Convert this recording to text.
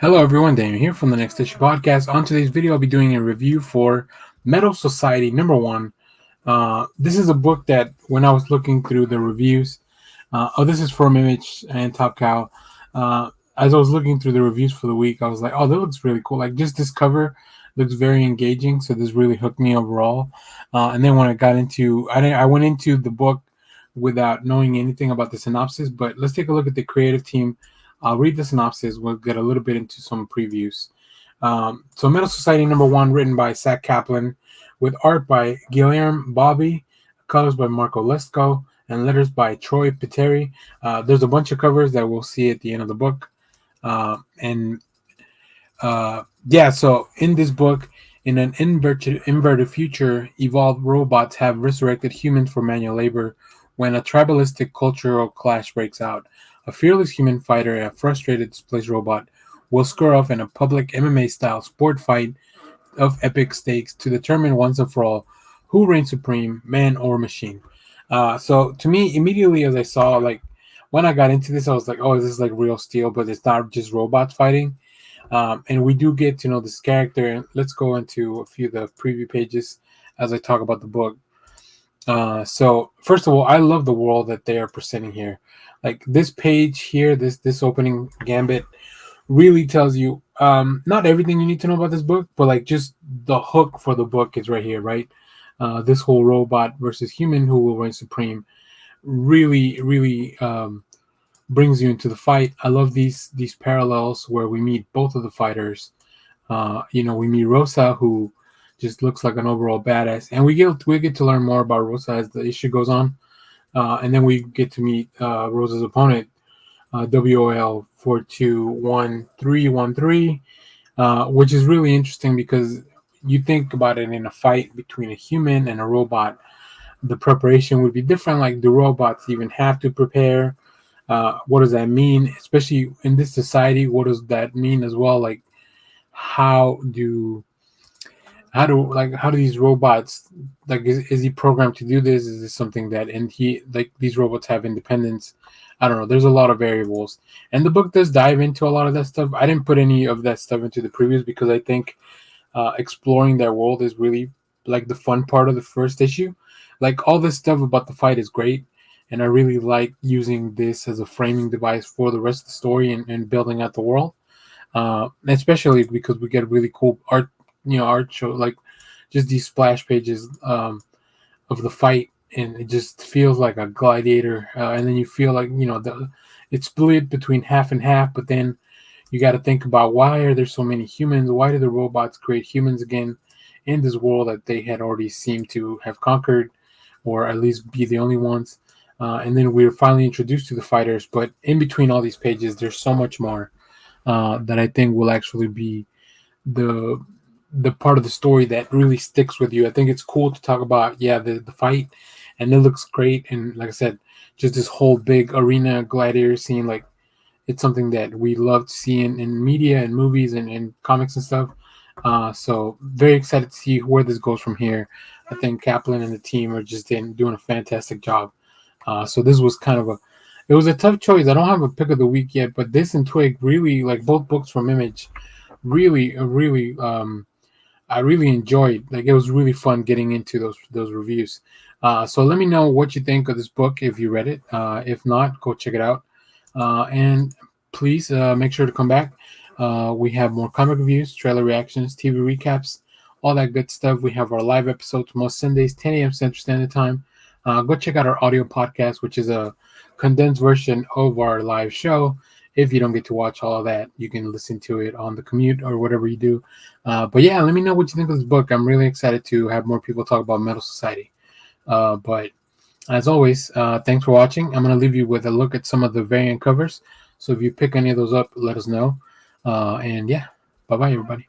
Hello everyone, Daniel here from the Next Issue Podcast. On today's video, I'll be doing a review for Metal Society #1. This is a book that when I was looking through the reviews, this is from Image and Top Cow. As I was looking through the reviews for the week, I was like, oh, that looks really cool. Like just this cover looks very engaging. So this really hooked me overall. And then when I got into, I went into the book without knowing anything about the synopsis, but let's take a look at the creative team. I'll read the synopsis. We'll get a little bit into some previews. So Metal Society #1, written by Sac Kaplan, with art by Gulherme, Balbi, colors by Lesko, and letters by Peteri. There's a bunch of covers that we'll see at the end of the book. So in this book, in an inverted future, evolved robots have resurrected humans for manual labor when a tribalistic cultural clash breaks out. A fearless human fighter and a frustrated displaced robot will square off in a public MMA-style sport fight of epic stakes to determine once and for all who reigns supreme, man or machine. So to me, immediately as I saw, like when I got into this, I was like, oh, this is like real steel, but it's not just robots fighting. And we do get to know this character. And let's go into a few of the preview pages as I talk about the book. So first of all, I love the world that they are presenting here. Like this page here, this opening Gambit really tells you not everything you need to know about this book, but like just the hook for the book is right here, right? This whole robot versus human who will reign supreme really brings you into the fight. I love these parallels where we meet both of the fighters. We meet Rosa, who just looks like an overall badass, and we get to learn more about Rosa as the issue goes on. And then we get to meet Rosa's opponent, WOL 421313, which is really interesting because you think about it in a fight between a human and a robot, the preparation would be different. Like, do robots even have to prepare? What does that mean? Especially in this society, what does that mean as well? Like, how do these robots, like, is he programmed to do this? Is this something that, and he, like, these robots have independence? I don't know. There's a lot of variables, and the book does dive into a lot of that stuff. I didn't put any of that stuff into the previews because I think exploring their world is really like the fun part of the first issue. Like, all this stuff about the fight is great, and I really like using this as a framing device for the rest of the story and building out the world, especially because we get really cool art show, like just these splash pages of the fight, and it just feels like a gladiator. And then you feel like it's split between half and half, but then you got to think about, why are there so many humans? Why do the robots create humans again in this world that they had already seemed to have conquered, or at least be the only ones? And then we're finally introduced to the fighters, but in between all these pages, there's so much more that I think will actually be the part of the story that really sticks with you. I think it's cool to talk about, the fight, and it looks great. And like I said, just this whole big arena gladiator scene, like, it's something that we love to see in media and movies and comics and stuff. So very excited to see where this goes from here. I think Kaplan and the team are just doing a fantastic job. So this was it was a tough choice. I don't have a pick of the week yet, but this and Twig, really, like both books from Image, really I really enjoyed. Like, it was really fun getting into those reviews. So let me know what you think of this book if you read it. If not, go check it out. And please make sure to come back. We have more comic reviews, trailer reactions, TV recaps, all that good stuff. We have our live episodes most Sundays, 10 a.m. Central Standard Time. Go check out our audio podcast, which is a condensed version of our live show. If you don't get to watch all of that, you can listen to it on the commute or whatever you do. But yeah, let me know what you think of this book. I'm really excited to have more people talk about Metal Society. But as always, thanks for watching. I'm going to leave you with a look at some of the variant covers. So if you pick any of those up, let us know. And yeah, bye-bye, everybody.